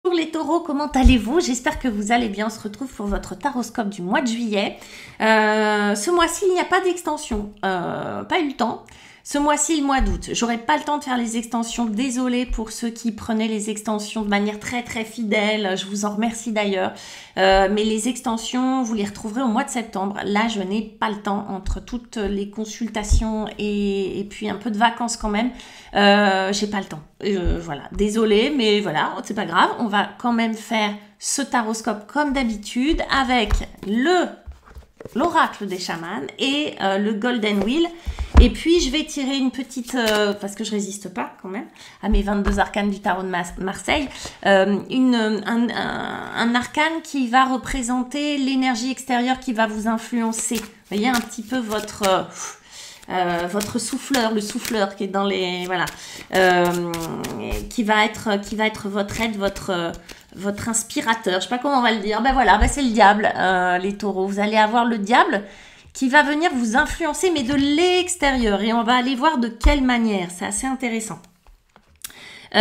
Bonjour les taureaux, comment allez-vous? J'espère que vous allez bien. On se retrouve pour votre taroscope du mois de juillet. Ce mois-ci, il n'y a pas d'extension. Pas eu le temps. Ce mois-ci, le mois d'août, j'aurai pas le temps de faire les extensions. Désolée pour ceux qui prenaient les extensions de manière très très fidèle. Je vous en remercie d'ailleurs. Mais les extensions, vous les retrouverez au mois de septembre. Là, je n'ai pas le temps entre toutes les consultations et puis un peu de vacances quand même. J'ai pas le temps. Voilà, désolée, mais voilà, c'est pas grave. On va quand même faire ce taroscope comme d'habitude avec l'oracle des chamans et le Golden Wheel. Et puis, je vais tirer une petite, parce que je résiste pas quand même à mes 22 arcanes du tarot de Marseille, un arcane qui va représenter l'énergie extérieure qui va vous influencer. Vous voyez un petit peu votre souffleur, le souffleur qui est dans les... Voilà. Qui va être votre aide, votre inspirateur. Je sais pas comment on va le dire. Ben voilà, ben c'est le diable, les taureaux. Vous allez avoir le diable qui va venir vous influencer, mais de l'extérieur. Et on va aller voir de quelle manière. C'est assez intéressant. On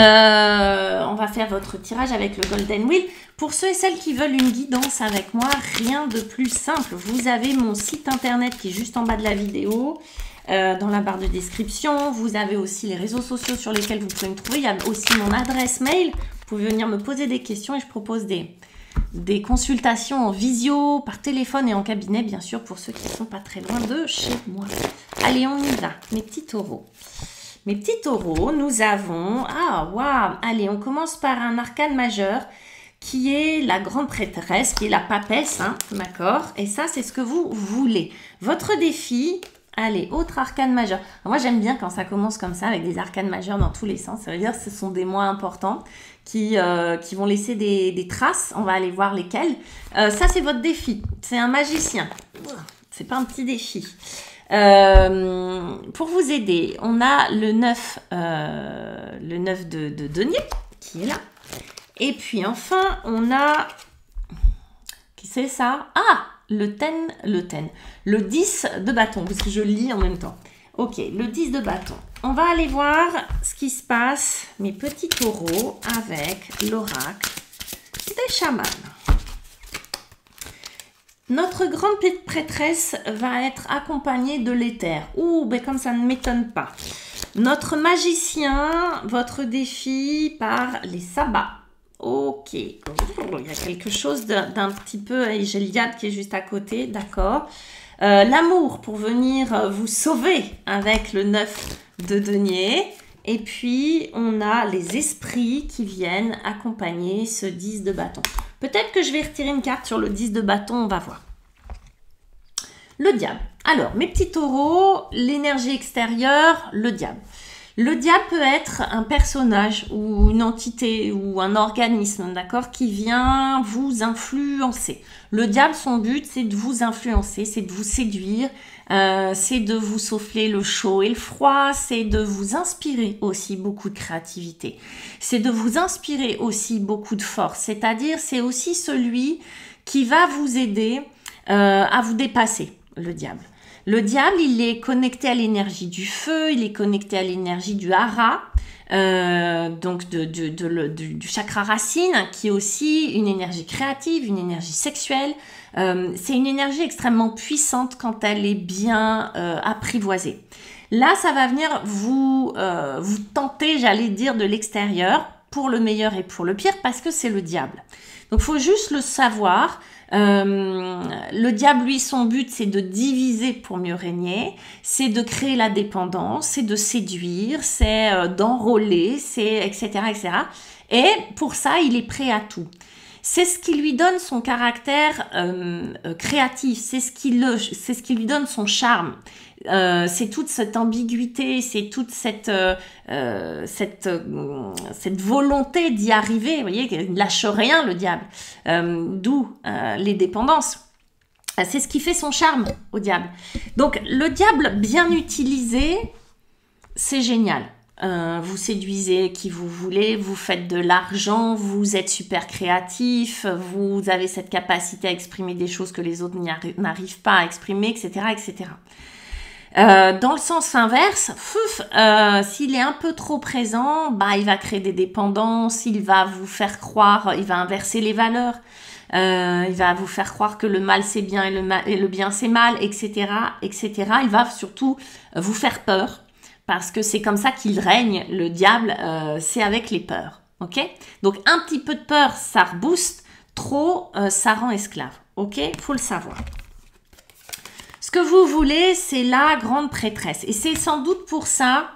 va faire votre tirage avec le Golden Wheel. Pour ceux et celles qui veulent une guidance avec moi, rien de plus simple. Vous avez mon site internet qui est juste en bas de la vidéo. Dans la barre de description, vous avez aussi les réseaux sociaux sur lesquels vous pouvez me trouver. Il y a aussi mon adresse mail. Vous pouvez venir me poser des questions et je propose des consultations en visio, par téléphone et en cabinet, bien sûr, pour ceux qui ne sont pas très loin de chez moi. Allez, on y va, mes petits taureaux. Mes petits taureaux, nous avons... Ah, waouh! Allez, on commence par un arcane majeur qui est la grande prêtresse, qui est la papesse, hein, d'accord? Et ça, c'est ce que vous voulez. Votre défi... Allez, autre arcane majeur. Moi, j'aime bien quand ça commence comme ça, avec des arcanes majeurs dans tous les sens. Ça veut dire que ce sont des mois importants qui vont laisser des traces. On va aller voir lesquels. Ça, c'est votre défi. C'est un magicien. C'est pas un petit défi. Pour vous aider, on a le 9 de denier qui est là. Et puis enfin, on a... Qui c'est ça? Ah, le 10 de bâton, parce que je lis en même temps. Ok, le 10 de bâton. On va aller voir ce qui se passe, mes petits taureaux, avec l'oracle des chamans. Notre grande prêtresse va être accompagnée de l'éther. Ouh, ben comme ça ne m'étonne pas. Notre magicien, votre défi par les sabbats. Ok, il y a quelque chose d'un petit peu... Et j'ai l'Iliade qui est juste à côté, d'accord. L'amour pour venir vous sauver avec le 9 de denier. Et puis, on a les esprits qui viennent accompagner ce 10 de bâton. Peut-être que je vais retirer une carte sur le 10 de bâton, on va voir. Le diable. Alors, mes petits taureaux, l'énergie extérieure, le diable. Le diable peut être un personnage ou une entité ou un organisme, d'accord, qui vient vous influencer. Le diable, son but, c'est de vous influencer, c'est de vous séduire, c'est de vous souffler le chaud et le froid, c'est de vous inspirer aussi beaucoup de créativité, c'est de vous inspirer aussi beaucoup de force, c'est-à-dire c'est aussi celui qui va vous aider à vous dépasser, le diable. Le diable, il est connecté à l'énergie du feu, il est connecté à l'énergie du hara, donc du chakra racine, qui est aussi une énergie créative, une énergie sexuelle. C'est une énergie extrêmement puissante quand elle est bien apprivoisée. Là, ça va venir vous tenter, j'allais dire, de l'extérieur, pour le meilleur et pour le pire, parce que c'est le diable. Donc, il faut juste le savoir. Le diable, lui, son but, c'est de diviser pour mieux régner, c'est de créer la dépendance, c'est de séduire, c'est d'enrôler, c'est etc., etc. Et pour ça, il est prêt à tout. C'est ce qui lui donne son caractère créatif, c'est ce qui lui donne son charme. C'est toute cette ambiguïté, c'est toute cette volonté d'y arriver. Vous voyez, il ne lâche rien, le diable. D'où les dépendances. C'est ce qui fait son charme au diable. Donc, le diable bien utilisé, c'est génial. Vous séduisez qui vous voulez, vous faites de l'argent, vous êtes super créatif, vous avez cette capacité à exprimer des choses que les autres n'arrivent pas à exprimer, etc., etc. Dans le sens inverse, s'il est un peu trop présent, bah, il va créer des dépendances, il va vous faire croire, il va inverser les valeurs, il va vous faire croire que le mal c'est bien et le bien c'est mal, etc., etc. Il va surtout vous faire peur, parce que c'est comme ça qu'il règne, le diable, c'est avec les peurs. Ok? Donc un petit peu de peur, ça rebooste, trop, ça rend esclave. Ok? Faut le savoir. Ce que vous voulez, c'est la grande prêtresse. Et c'est sans doute pour ça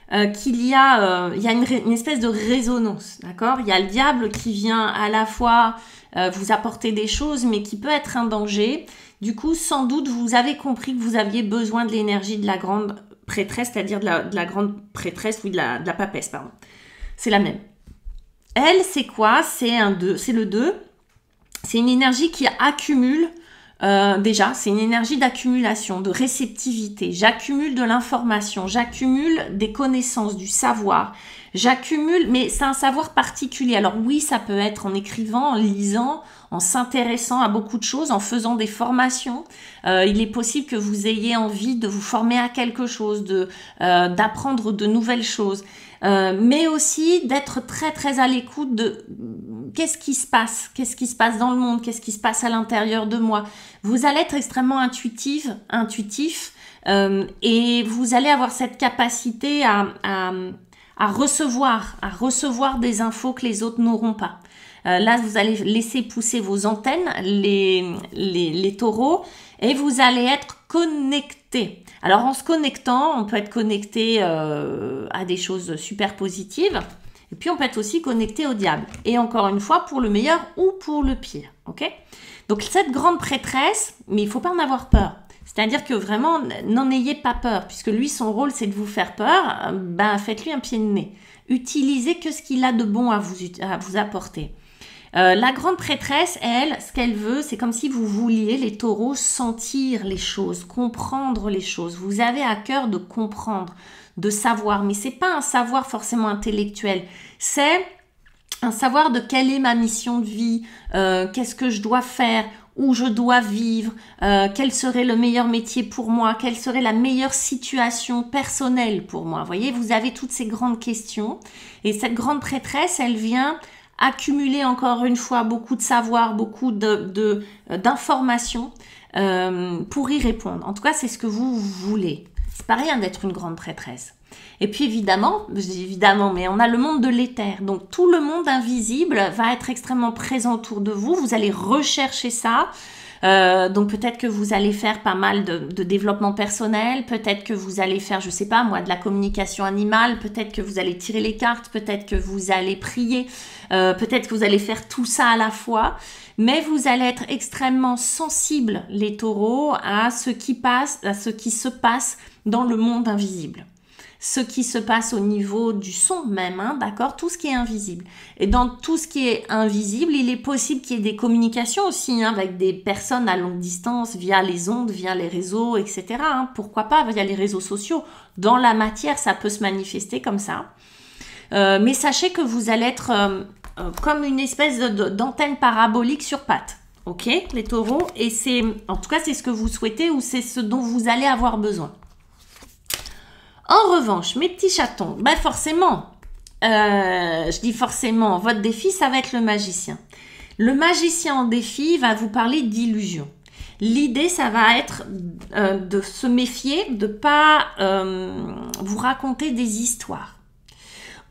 qu'il y a, une espèce de résonance. D'accord? Il y a le diable qui vient à la fois vous apporter des choses, mais qui peut être un danger. Du coup, sans doute, vous avez compris que vous aviez besoin de l'énergie de la grande prêtresse, c'est-à-dire de la grande prêtresse, oui, de la papesse, pardon. C'est la même. Elle, c'est quoi? C'est le 2. C'est une énergie qui accumule. Déjà, c'est une énergie d'accumulation, de réceptivité. J'accumule de l'information, j'accumule des connaissances, du savoir. J'accumule, mais c'est un savoir particulier. Alors oui, ça peut être en écrivant, en lisant, en s'intéressant à beaucoup de choses, en faisant des formations. Il est possible que vous ayez envie de vous former à quelque chose, d'apprendre de nouvelles choses. Mais aussi d'être très très à l'écoute de qu'est-ce qui se passe dans le monde, qu'est-ce qui se passe à l'intérieur de moi. Vous allez être extrêmement intuitif, et vous allez avoir cette capacité à recevoir des infos que les autres n'auront pas. Là, vous allez laisser pousser vos antennes, les taureaux, et vous allez être connectés. Alors, en se connectant, on peut être connecté à des choses super positives, et puis on peut être aussi connecté au diable. Et encore une fois, pour le meilleur ou pour le pire. Ok? Donc, cette grande prêtresse, mais il ne faut pas en avoir peur. C'est-à-dire que vraiment, n'en ayez pas peur, puisque lui, son rôle, c'est de vous faire peur. Ben, faites-lui un pied de nez. Utilisez que ce qu'il a de bon à vous apporter. La grande prêtresse, elle, ce qu'elle veut, c'est comme si vous vouliez, les taureaux, sentir les choses, comprendre les choses. Vous avez à cœur de comprendre, de savoir, mais c'est pas un savoir forcément intellectuel. C'est un savoir de quelle est ma mission de vie, qu'est-ce que je dois faire, où je dois vivre, quel serait le meilleur métier pour moi, quelle serait la meilleure situation personnelle pour moi. Vous voyez, vous avez toutes ces grandes questions. Et cette grande prêtresse, elle vient accumuler encore une fois beaucoup de savoir, beaucoup d'informations pour y répondre. En tout cas, c'est ce que vous voulez. C'est pas rien d'être une grande prêtresse. Et puis évidemment, je dis évidemment, mais on a le monde de l'éther. Donc tout le monde invisible va être extrêmement présent autour de vous. Vous allez rechercher ça. Donc peut-être que vous allez faire pas mal de développement personnel, peut-être que vous allez faire, je sais pas moi, de la communication animale, peut-être que vous allez tirer les cartes, peut-être que vous allez prier, peut-être que vous allez faire tout ça à la fois, mais vous allez être extrêmement sensibles, les taureaux, à ce qui se passe dans le monde invisible. Ce qui se passe au niveau du son même, hein, d'accord, tout ce qui est invisible. Et dans tout ce qui est invisible, il est possible qu'il y ait des communications aussi, hein, avec des personnes à longue distance, via les ondes, via les réseaux, etc. Hein, pourquoi pas, via les réseaux sociaux. Dans la matière, ça peut se manifester comme ça. Mais sachez que vous allez être comme une espèce d'antenne parabolique sur pattes. Ok, les taureaux. Et en tout cas, c'est ce que vous souhaitez ou c'est ce dont vous allez avoir besoin. En revanche, mes petits chatons, ben forcément, je dis forcément, votre défi, ça va être le magicien. Le magicien en défi va vous parler d'illusion. L'idée, ça va être de se méfier, de ne pas vous raconter des histoires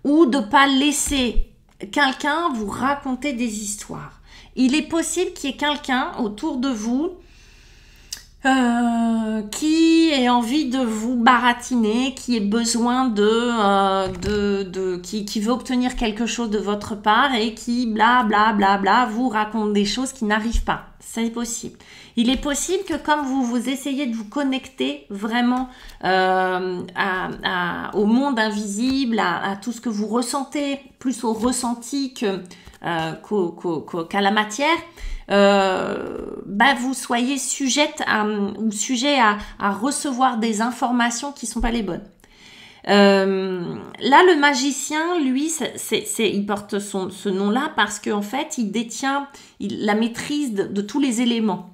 ou de ne pas laisser quelqu'un vous raconter des histoires. Il est possible qu'il y ait quelqu'un autour de vous qui ait envie de vous baratiner, qui ait besoin qui veut obtenir quelque chose de votre part et qui bla vous raconte des choses qui n'arrivent pas. C'est possible. Il est possible que comme vous essayez de vous connecter vraiment au monde invisible, à tout ce que vous ressentez, plus au ressenti qu'à la matière, vous soyez sujet à recevoir des informations qui ne sont pas les bonnes. Là, le magicien, lui, il porte ce nom-là parce qu'en fait, il détient la maîtrise de tous les éléments.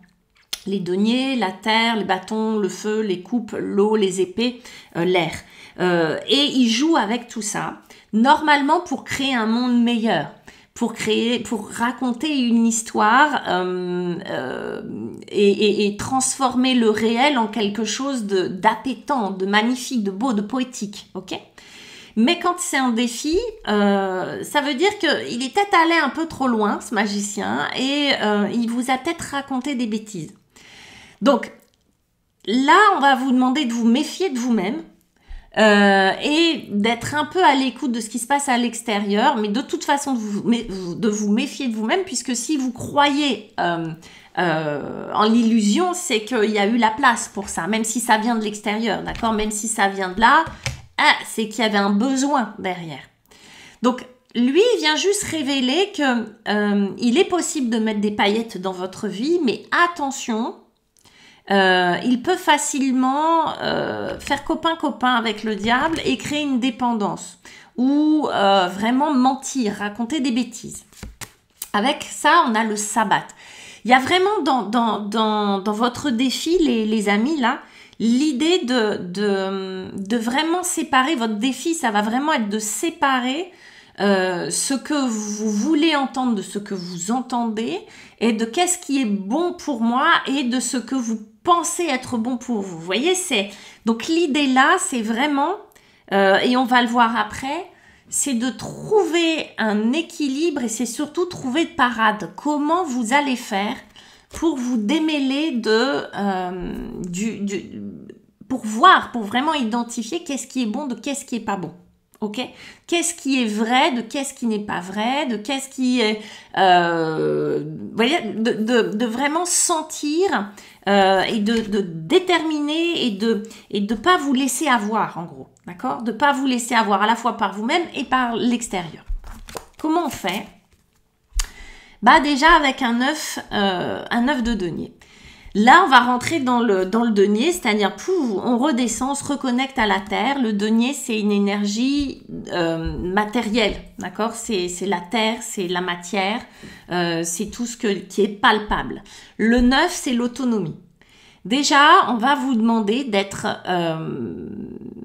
les deniers, la terre, les bâtons, le feu, les coupes, l'eau, les épées, l'air. Et il joue avec tout ça, normalement pour créer un monde meilleur, pour raconter une histoire et transformer le réel en quelque chose d'appétant, de magnifique, de beau, de poétique, ok? Mais quand c'est un défi, ça veut dire qu'il est peut-être allé un peu trop loin, ce magicien, et il vous a peut-être raconté des bêtises. Donc, là, on va vous demander de vous méfier de vous-même et d'être un peu à l'écoute de ce qui se passe à l'extérieur, mais de toute façon, de vous méfier de vous-même, puisque si vous croyez en l'illusion, c'est qu'il y a eu la place pour ça, même si ça vient de l'extérieur, d'accord? Même si ça vient de là, c'est qu'il y avait un besoin derrière. Donc, lui, il vient juste révéler que il est possible de mettre des paillettes dans votre vie, mais attention, il peut facilement faire copain-copain avec le diable et créer une dépendance ou vraiment mentir, raconter des bêtises. Avec ça, on a le sabbat. Il y a vraiment dans votre défi, les amis, là, l'idée de vraiment séparer votre défi, ça va vraiment être de séparer ce que vous voulez entendre de ce que vous entendez et de qu'est-ce qui est bon pour moi et de ce que vous pensez être bon pour vous. Vous voyez, donc l'idée là, c'est vraiment, et on va le voir après, c'est de trouver un équilibre et c'est surtout trouver de parade. Comment vous allez faire pour vous démêler pour voir, pour vraiment identifier qu'est-ce qui est bon de qu'est-ce qui est pas bon. Ok, qu'est-ce qui est vrai de qu'est-ce qui n'est pas vrai, de qu'est-ce qui est, vous voyez, de vraiment sentir et de déterminer et de pas vous laisser avoir en gros, d'accord, de pas vous laisser avoir à la fois par vous-même et par l'extérieur. Comment on fait? Bah déjà avec un œuf de denier. Là, on va rentrer dans le denier, c'est-à-dire, on redescend, on se reconnecte à la terre. Le denier, c'est une énergie matérielle, d'accord? C'est la terre, c'est la matière, c'est tout ce qui est palpable. Le 9, c'est l'autonomie. Déjà, on va vous demander d'être,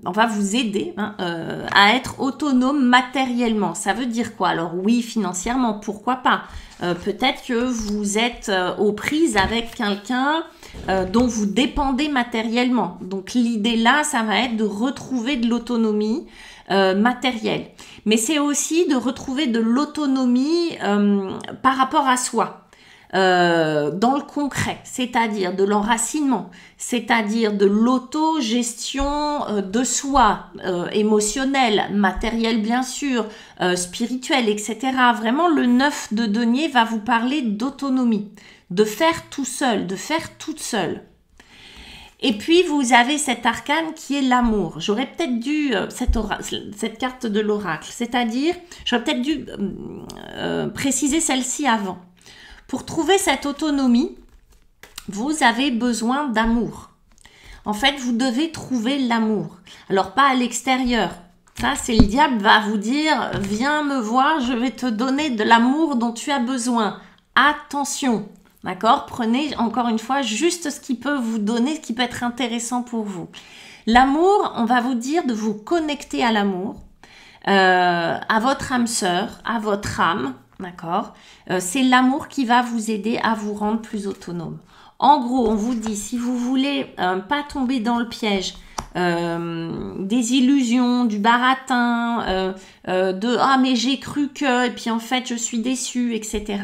on va vous aider à être autonome matériellement. Ça veut dire quoi? Alors oui, financièrement, pourquoi pas? Peut-être que vous êtes aux prises avec quelqu'un dont vous dépendez matériellement. Donc l'idée là, ça va être de retrouver de l'autonomie matérielle. Mais c'est aussi de retrouver de l'autonomie par rapport à soi. Dans le concret, c'est-à-dire de l'enracinement, c'est-à-dire de l'autogestion de soi, émotionnelle, matérielle bien sûr, spirituelle, etc. Vraiment, le 9 de denier va vous parler d'autonomie, de faire tout seul, de faire toute seule. Et puis, vous avez cet arcane qui est l'amour. J'aurais peut-être dû, cette carte de l'oracle, c'est-à-dire, j'aurais peut-être dû préciser celle-ci avant. Pour trouver cette autonomie, vous avez besoin d'amour. En fait, vous devez trouver l'amour. Alors, pas à l'extérieur. Ça, c'est le diable va vous dire, viens me voir, je vais te donner de l'amour dont tu as besoin. Attention, d'accord? Prenez encore une fois juste ce qui peut vous donner, ce qui peut être intéressant pour vous. L'amour, on va vous dire de vous connecter à l'amour, à votre âme sœur, à votre âme. D'accord, c'est l'amour qui va vous aider à vous rendre plus autonome. En gros, on vous dit, si vous voulez pas tomber dans le piège des illusions, du baratin, de « ah mais j'ai cru que » et puis en fait je suis déçue, etc.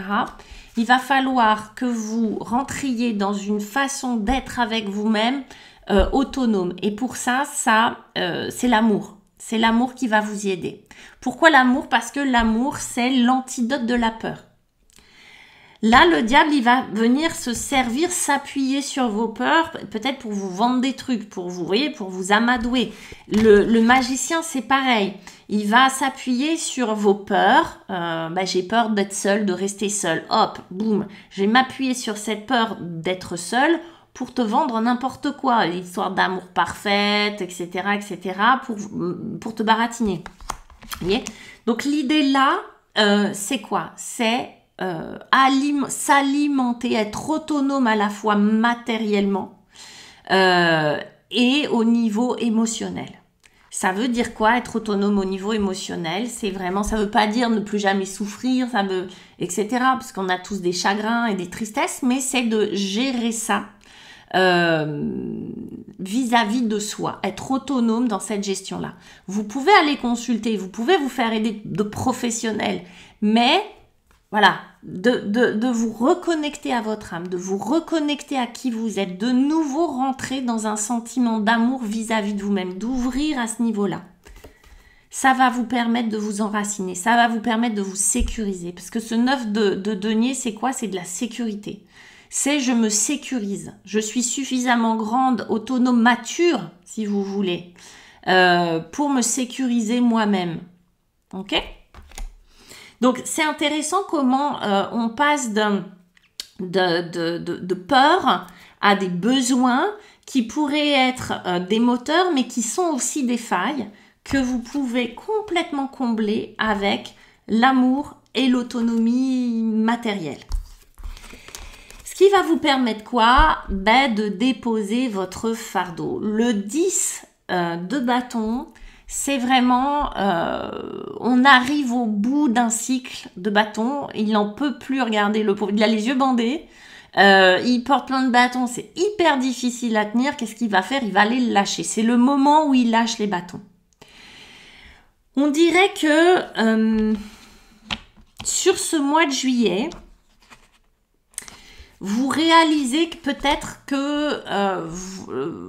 Il va falloir que vous rentriez dans une façon d'être avec vous-même autonome. Et pour ça, c'est l'amour. C'est l'amour qui va vous y aider. Pourquoi l'amour? Parce que l'amour, c'est l'antidote de la peur. Là, le diable, il va venir se servir, s'appuyer sur vos peurs, peut-être pour vous vendre des trucs, pour vous, voyez, pour vous amadouer. Le magicien, c'est pareil. Il va s'appuyer sur vos peurs. J'ai peur d'être seule, de rester seule. Hop, boum. Je vais m'appuyer sur cette peur d'être seule pour te vendre n'importe quoi, l'histoire d'amour parfaite, etc., etc., pour te baratiner. Vous voyez? Donc l'idée là, c'est quoi? C'est s'alimenter, être autonome à la fois matériellement et au niveau émotionnel. Ça veut dire quoi, être autonome au niveau émotionnel? C'est vraiment, ça veut pas dire ne plus jamais souffrir, ça veut, etc. Parce qu'on a tous des chagrins et des tristesses, mais c'est de gérer ça vis-à-vis de soi, être autonome dans cette gestion-là. Vous pouvez aller consulter, vous pouvez vous faire aider de professionnels, mais voilà, de vous reconnecter à votre âme, de vous reconnecter à qui vous êtes, de nouveau rentrer dans un sentiment d'amour vis-à-vis de vous-même, d'ouvrir à ce niveau-là. Ça va vous permettre de vous enraciner, ça va vous permettre de vous sécuriser. Parce que ce 9 de denier, c'est quoi? C'est de la sécurité. C'est je me sécurise, je suis suffisamment grande, autonome, mature, si vous voulez, pour me sécuriser moi-même. Ok? Donc, c'est intéressant comment on passe de peur à des besoins qui pourraient être des moteurs, mais qui sont aussi des failles que vous pouvez complètement combler avec l'amour et l'autonomie matérielle. Ce qui va vous permettre quoi? Ben, de déposer votre fardeau. Le 10 de bâton, c'est vraiment, on arrive au bout d'un cycle de bâton, il n'en peut plus, regardez, le pauvre, il a les yeux bandés, il porte plein de bâtons, c'est hyper difficile à tenir, qu'est-ce qu'il va faire? Il va les lâcher, c'est le moment où il lâche les bâtons. On dirait que sur ce mois de juillet, vous réalisez que peut-être que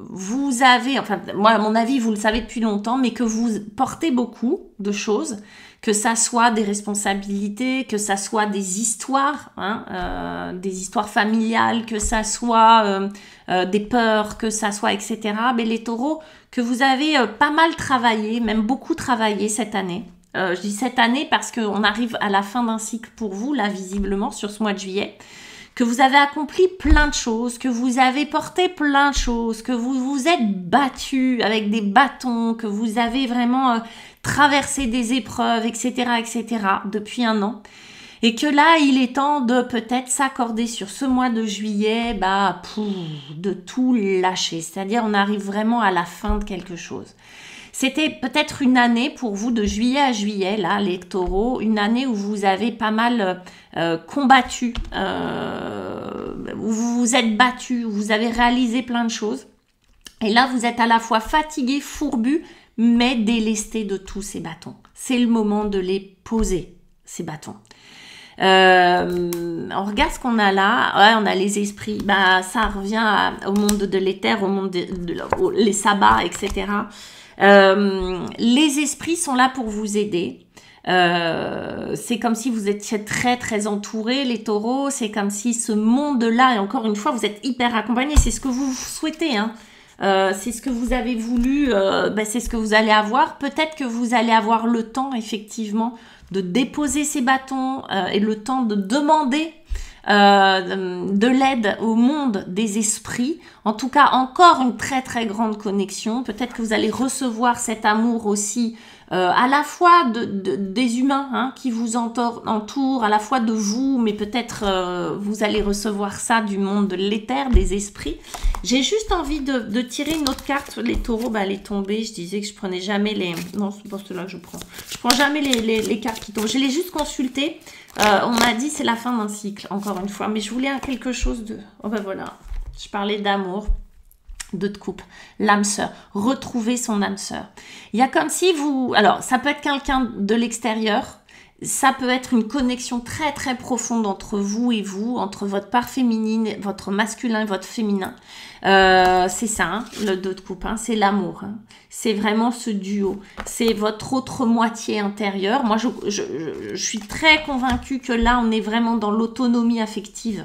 vous avez, enfin moi à mon avis vous le savez depuis longtemps, mais que vous portez beaucoup de choses, que ça soit des responsabilités, que ça soit des histoires, des histoires familiales, que ça soit des peurs, que ça soit etc. Mais les taureaux, que vous avez pas mal travaillé, même beaucoup travaillé cette année. Je dis cette année parce qu'on arrive à la fin d'un cycle pour vous, là visiblement sur ce mois de juillet. Que vous avez accompli plein de choses, que vous avez porté plein de choses, que vous vous êtes battu avec des bâtons, que vous avez vraiment traversé des épreuves, etc., etc., depuis un an. Et que là, il est temps de peut-être s'accorder sur ce mois de juillet, de tout lâcher. C'est-à-dire, on arrive vraiment à la fin de quelque chose. C'était peut-être une année pour vous de juillet à juillet, là, les taureaux, une année où vous avez pas mal combattu, où vous vous êtes battu, où vous avez réalisé plein de choses. Et là, vous êtes à la fois fatigué, fourbu, mais délesté de tous ces bâtons. C'est le moment de les poser, ces bâtons. On regarde ce qu'on a là. Ouais, on a les esprits. Bah, ça revient au monde de l'éther, au monde les sabbats, etc. Les esprits sont là pour vous aider. C'est comme si vous étiez très très entourés, les taureaux. C'est comme si ce monde-là, et encore une fois, vous êtes hyper accompagnés. C'est ce que vous souhaitez, hein. C'est ce que vous avez voulu, c'est ce que vous allez avoir. Peut-être que vous allez avoir le temps, effectivement, de déposer ces bâtons et le temps de demander de l'aide au monde des esprits. En tout cas, encore une très très grande connexion. Peut-être que vous allez recevoir cet amour aussi à la fois des humains qui vous entourent, à la fois de vous, mais peut-être vous allez recevoir ça du monde de l'éther, des esprits. J'ai juste envie de tirer une autre carte. Les taureaux, elle est tombée. Je disais que je prenais jamais les... Non, c'est pas cela que je prends. Je prends jamais les cartes qui tombent. Je l'ai juste consulté. On m'a dit c'est la fin d'un cycle, encore une fois. Mais je voulais quelque chose de... Oh ben voilà, je parlais d'amour, de couple, l'âme sœur, retrouver son âme sœur. Il y a comme si vous... Alors, ça peut être quelqu'un de l'extérieur, ça peut être une connexion très très profonde entre vous et vous, entre votre part féminine, votre masculin et votre féminin. C'est ça, le 2 de coupe, c'est l'amour. C'est vraiment ce duo. C'est votre autre moitié intérieure. Moi, je suis très convaincue que là, on est vraiment dans l'autonomie affective.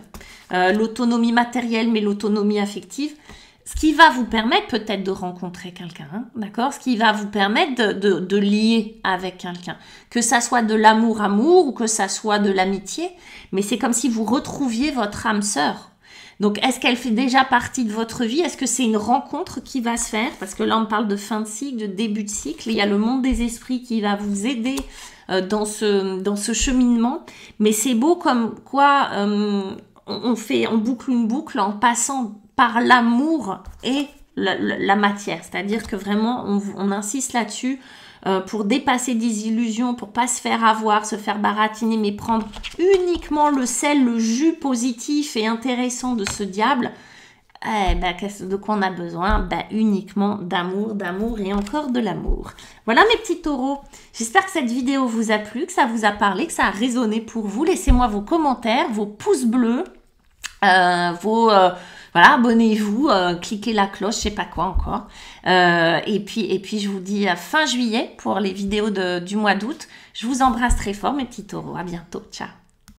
L'autonomie matérielle, mais l'autonomie affective. Ce qui va vous permettre peut-être de rencontrer quelqu'un, d'accord? Ce qui va vous permettre de lier avec quelqu'un. Que ça soit de l'amour-amour ou que ça soit de l'amitié. Mais c'est comme si vous retrouviez votre âme sœur. Donc, est-ce qu'elle fait déjà partie de votre vie? Est-ce que c'est une rencontre qui va se faire? Parce que là, on parle de fin de cycle, de début de cycle. Il y a le monde des esprits qui va vous aider dans ce cheminement. Mais c'est beau comme quoi on boucle une boucle en passant par l'amour et la matière. C'est-à-dire que vraiment, on insiste là-dessus. Pour dépasser des illusions, pour pas se faire avoir, se faire baratiner, mais prendre uniquement le sel, le jus positif et intéressant de ce diable, de quoi on a besoin? Uniquement d'amour, d'amour et encore de l'amour. Voilà mes petits taureaux. J'espère que cette vidéo vous a plu, que ça vous a parlé, que ça a résonné pour vous. Laissez-moi vos commentaires, vos pouces bleus, voilà, abonnez-vous, cliquez la cloche, je sais pas quoi encore. Et puis je vous dis à fin juillet pour les vidéos du mois d'août. Je vous embrasse très fort mes petits taureaux. À bientôt. Ciao.